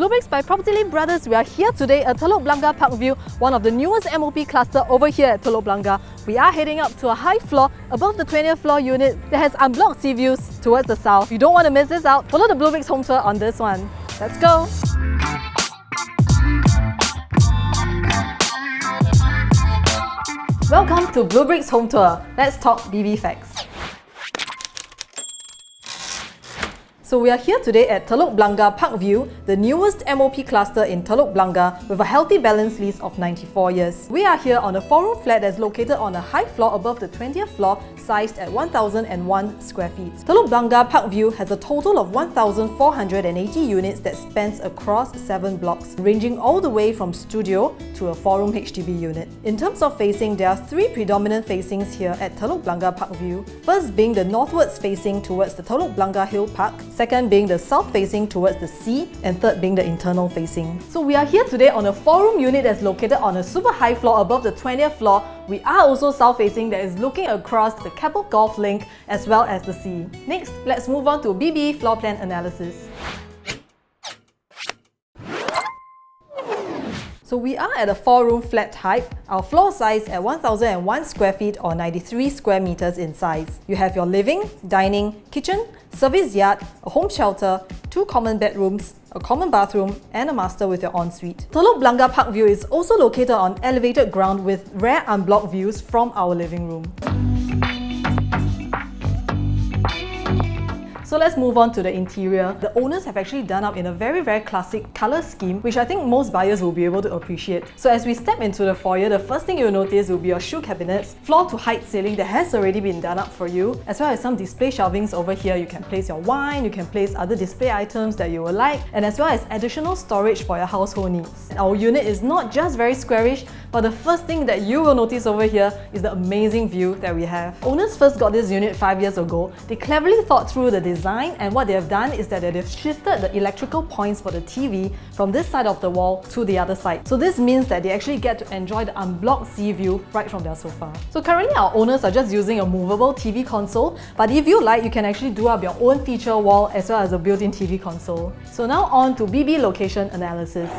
bleubricks by PropertyLimBrothers. We are here today at Telok Blangah Parcview, one of the newest MOP cluster over here at Telok Blangah. We are heading up to a high floor above the 20th floor unit that has unblocked sea views towards the south. You don't want to miss this out. Follow the bleubricks home tour on this one. Let's go! Welcome to bleubricks home tour. Let's talk BB facts. So we are here today at Telok Blangah Parcview, the newest MOP cluster in Telok Blangah with a healthy balance lease of 94 years. We are here on a 4-room flat that's located on a high floor above the 20th floor, sized at 1,001 square feet. Telok Blangah Parcview has a total of 1,480 units that spans across 7 blocks, ranging all the way from studio to a 4-room HDB unit. In terms of facing, there are 3 predominant facings here at Telok Blangah Parcview. First being the northwards facing towards the Telok Blangah Hill Park, second being the south facing towards the sea, and third being the internal facing. So we are here today on a 4-room unit that's located on a super high floor above the 20th floor. We are also south facing that is looking across the Keppel Golf Link as well as the sea. Next, let's move on to BB floor plan analysis. So we are at a 4-room flat type, our floor size at 1,001 square feet or 93 square meters in size. You have your living, dining, kitchen, service yard, a home shelter, 2 common bedrooms, a common bathroom, and a master with your ensuite. Telok Blangah Parcview is also located on elevated ground with rare unblocked views from our living room. So let's move on to the interior. The owners have actually done up in a very classic colour scheme, which I think most buyers will be able to appreciate. So as we step into the foyer, the first thing you'll notice will be your shoe cabinets, floor to height ceiling that has already been done up for you, as well as some display shelvings over here. You can place your wine, you can place other display items that you will like, and as well as additional storage for your household needs. Our unit is not just very squarish, but the first thing that you will notice over here is the amazing view that we have. Owners first got this unit 5 years ago. They cleverly thought through the design, and what they have done is that they've shifted the electrical points for the TV from this side of the wall to the other side. So this means that they actually get to enjoy the unblocked sea view right from their sofa. So currently our owners are just using a movable TV console, but if you like, you can actually do up your own feature wall as well as a built-in TV console. So now on to BB location analysis.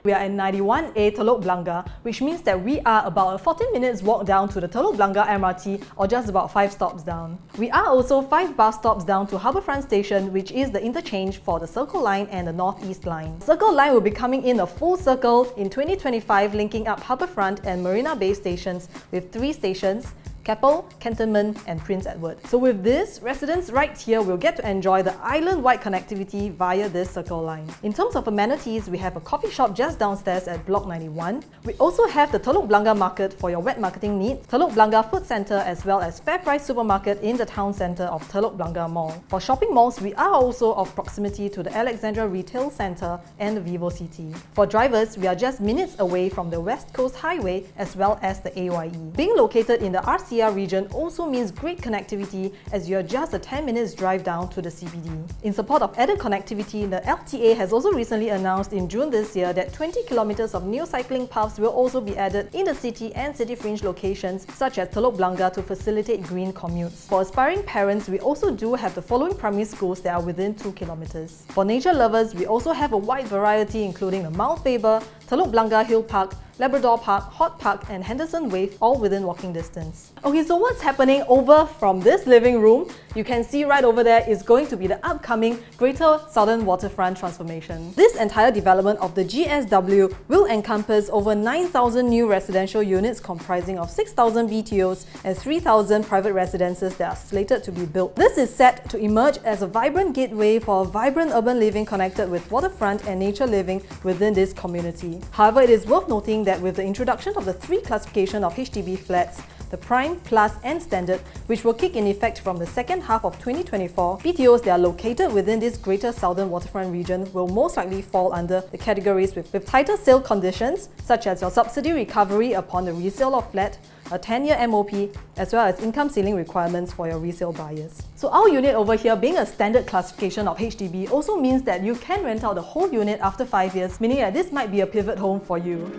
We are at 91A Telok Blangah, which means that we are about a 14 minutes walk down to the Telok Blangah MRT or just about 5 stops down. We are also 5 bus stops down to Harbourfront Station, which is the interchange for the Circle Line and the North East Line. Circle Line will be coming in a full circle in 2025, linking up Harbourfront and Marina Bay stations with 3 stations: Keppel, Cantonment, and Prince Edward. So with this, residents right here will get to enjoy the island-wide connectivity via this Circle Line. In terms of amenities, we have a coffee shop just downstairs at Block 91. We also have the Telok Blangah Market for your wet marketing needs, Telok Blangah Food Centre, as well as Fair Price Supermarket in the town centre of Telok Blangah Mall. For shopping malls, we are also of proximity to the Alexandra Retail Centre and the VivoCity. For drivers, we are just minutes away from the West Coast Highway as well as the AYE. Being located in the RCR region also means great connectivity, as you're just a 10 minutes drive down to the CBD. In support of added connectivity, the LTA has also recently announced in June this year that 20 kilometers of new cycling paths will also be added in the city and city fringe locations such as Telok Blangah to facilitate green commutes. For aspiring parents, we also do have the following primary schools that are within 2 kilometers. For nature lovers, we also have a wide variety including the Mount Faber, Telok Blangah Hill Park, Labrador Park, Hot Park, and Henderson Wave, all within walking distance. Okay, so what's happening over from this living room? You can see right over there is going to be the upcoming Greater Southern Waterfront transformation. This entire development of the GSW will encompass over 9,000 new residential units comprising of 6,000 BTOs and 3,000 private residences that are slated to be built. This is set to emerge as a vibrant gateway for a vibrant urban living connected with waterfront and nature living within this community. However, it is worth noting that with the introduction of the 3 classification of HDB flats, the Prime, Plus and Standard, which will kick in effect from the second half of 2024, BTOs that are located within this Greater Southern Waterfront region will most likely fall under the categories with tighter sale conditions, such as your subsidy recovery upon the resale of flat, a 10-year MOP, as well as income ceiling requirements for your resale buyers. So our unit over here, being a standard classification of HDB, also means that you can rent out the whole unit after 5 years, meaning that this might be a pivot home for you.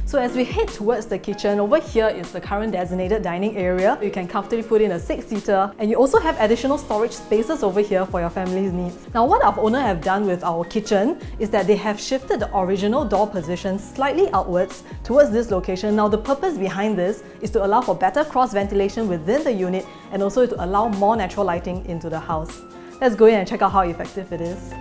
So as we head towards the kitchen, over here is the current designated dining area. You can comfortably put in a 6-seater, and you also have additional storage spaces over here for your family's needs. Now what our owner have done with our kitchen is that they have shifted the original door position slightly outwards towards this location. Now the purpose behind this is to allow for better cross ventilation within the unit and also to allow more natural lighting into the house. Let's go in and check out how effective it is.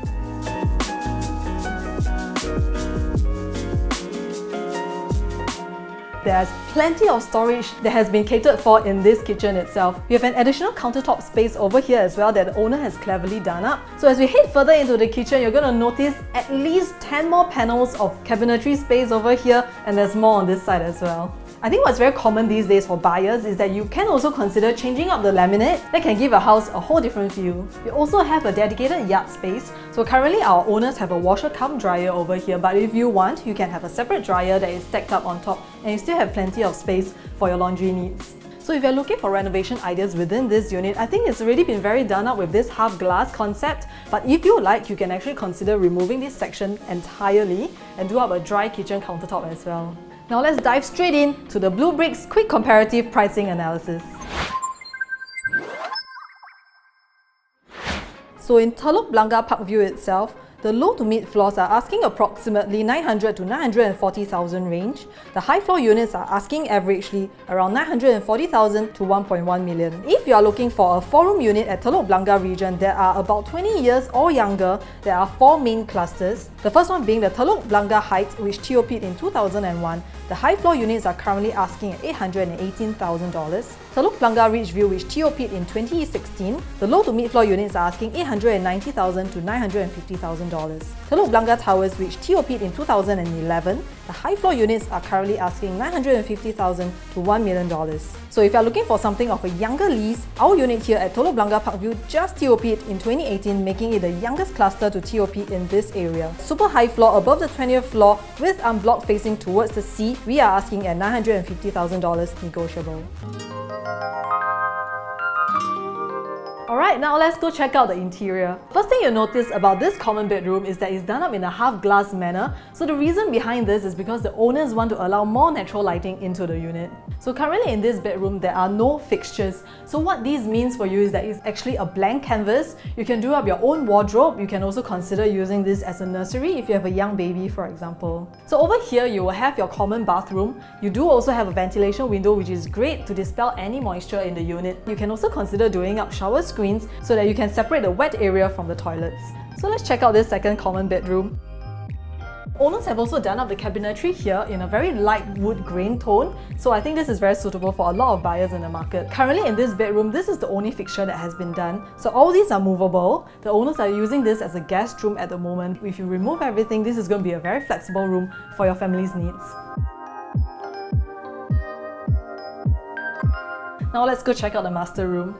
There's plenty of storage that has been catered for in this kitchen itself. We have an additional countertop space over here as well that the owner has cleverly done up. So as we head further into the kitchen, you're going to notice at least 10 more panels of cabinetry space over here, and there's more on this side as well. I think what's very common these days for buyers is that you can also consider changing up the laminate. That can give a house a whole different feel. We also have a dedicated yard space. So currently our owners have a washer cum dryer over here, but if you want, you can have a separate dryer that is stacked up on top, and you still have plenty of space for your laundry needs. So if you're looking for renovation ideas within this unit, I think it's already been very done up with this half glass concept. But if you like, you can actually consider removing this section entirely and do up a dry kitchen countertop as well. Now let's dive straight in to the bleubricks quick comparative pricing analysis. So in Telok Blangah Parcview itself, the low to mid floors are asking approximately 900 to 940,000 range. The high floor units are asking averagely around 940,000 to 1.1 million. If you are looking for a 4-room unit at Telok Blangah region that are about 20 years or younger, there are 4 main clusters. The first one being the Telok Blangah Heights, which TOP'd in 2001. The high floor units are currently asking at $818,000. Telok Blangah Ridgeview, which TOP'd in 2016. The low to mid floor units are asking $890,000 to $950,000. Telok Blangah Towers, which TOP'd in 2011. The high floor units are currently asking $950,000 to $1 million. So if you are looking for something of a younger lease, our unit here at Telok Blangah Parcview just TOP'd in 2018, making it the youngest cluster to TOP in this area. Super high floor above the 20th floor with unblocked facing towards the sea, we are asking at $950,000 negotiable. Alright, now let's go check out the interior. First thing you'll notice about this common bedroom is that it's done up in a half-glass manner. So the reason behind this is because the owners want to allow more natural lighting into the unit. So currently in this bedroom, there are no fixtures. So what this means for you is that it's actually a blank canvas. You can do up your own wardrobe. You can also consider using this as a nursery if you have a young baby, for example. So over here, you will have your common bathroom. You do also have a ventilation window, which is great to dispel any moisture in the unit. You can also consider doing up shower screens so that you can separate the wet area from the toilets. So let's check out this second common bedroom. Owners have also done up the cabinetry here in a very light wood grain tone, so I think this is very suitable for a lot of buyers in the market. Currently in this bedroom, this is the only fixture that has been done. So all these are movable. The owners are using this as a guest room at the moment. If you remove everything, this is going to be a very flexible room for your family's needs. Now let's go check out the master room.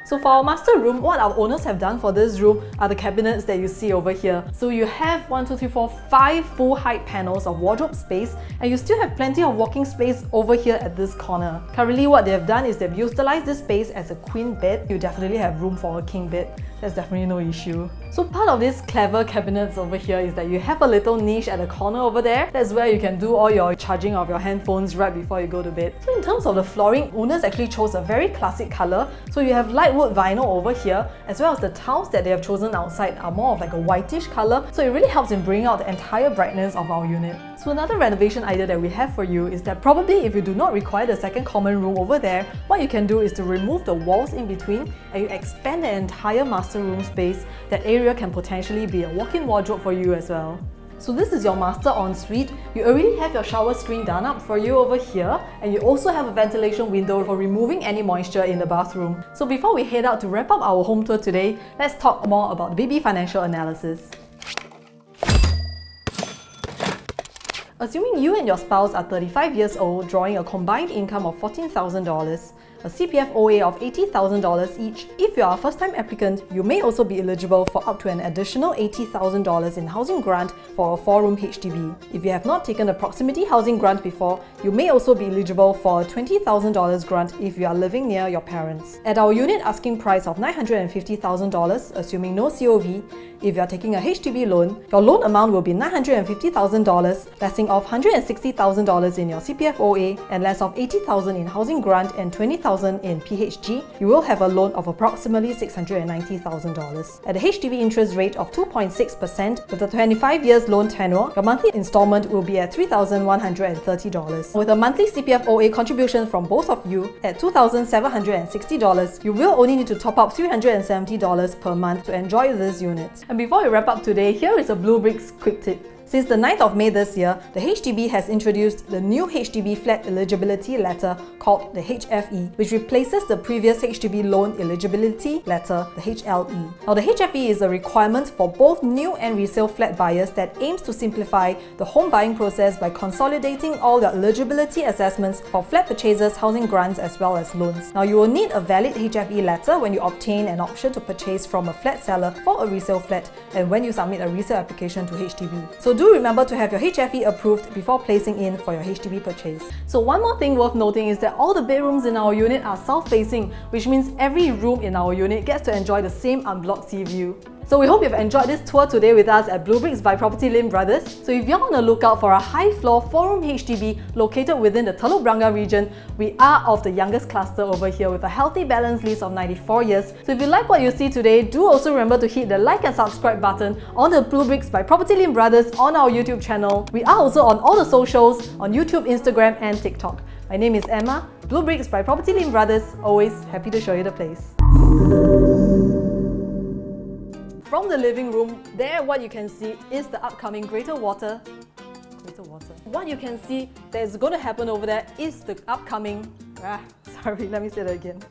So for our master room, what our owners have done for this room are the cabinets that you see over here. So you have 5 full height panels of wardrobe space, and you still have plenty of walking space over here at this corner. Currently what they have done is they've utilized this space as a queen bed. You definitely have room for a king bed. There's definitely no issue. So part of these clever cabinets over here is that you have a little niche at the corner over there. That's where you can do all your charging of your handphones right before you go to bed. So in terms of the flooring, owners actually chose a very classic color. So you have light wood vinyl over here, as well as the tiles that they have chosen outside are more of like a whitish color. So it really helps in bringing out the entire brightness of our unit. So another renovation idea that we have for you is that probably if you do not require the second common room over there, what you can do is to remove the walls in between and you expand the entire master room space. That area can potentially be a walk-in wardrobe for you as well. So this is your master ensuite. You already have your shower screen done up for you over here, and you also have a ventilation window for removing any moisture in the bathroom. So before we head out to wrap up our home tour today, let's talk more about the baby financial analysis. Assuming you and your spouse are 35 years old, drawing a combined income of $14,000, a CPF OA of $80,000 each. If you are a first-time applicant, you may also be eligible for up to an additional $80,000 in housing grant for a 4-room HDB. If you have not taken a proximity housing grant before, you may also be eligible for a $20,000 grant if you are living near your parents. At our unit asking price of $950,000, assuming no COV, if you are taking a HDB loan, your loan amount will be $950,000, lessing off $160,000 in your CPF OA and less of $80,000 in housing grant and $20,000 in PHG. You will have a loan of approximately $690,000. At a HDB interest rate of 2.6% with a 25 years loan tenure, your monthly installment will be at $3,130. With a monthly CPF OA contribution from both of you at $2,760, you will only need to top up $370 per month to enjoy this unit. And before we wrap up today, here is a bleubricks quick tip. Since the 9th of May this year, the HDB has introduced the new HDB Flat Eligibility Letter called the HFE, which replaces the previous HDB Loan Eligibility Letter, the HLE. Now, the HFE is a requirement for both new and resale flat buyers that aims to simplify the home buying process by consolidating all the eligibility assessments for flat purchases, housing grants, as well as loans. Now, you will need a valid HFE letter when you obtain an option to purchase from a flat seller for a resale flat and when you submit a resale application to HDB. So do remember to have your HFE approved before placing in for your HDB purchase. So one more thing worth noting is that all the bedrooms in our unit are south-facing, which means every room in our unit gets to enjoy the same unblocked sea view. So we hope you've enjoyed this tour today with us at bleubricks by PropertyLimBrothers. So if you're on the lookout for a high-floor 4-room HDB located within the Telok Blangah region, we are of the youngest cluster over here with a healthy balance lease of 94 years. So if you like what you see today, do also remember to hit the like and subscribe button on the bleubricks by PropertyLimBrothers on our YouTube channel. We are also on all the socials on YouTube, Instagram and TikTok. My name is Emma, bleubricks by PropertyLimBrothers, always happy to show you the place. From the living room, there what you can see is the upcoming Greater Water. What you can see that is going to happen over there is the upcoming... sorry, let me say that again.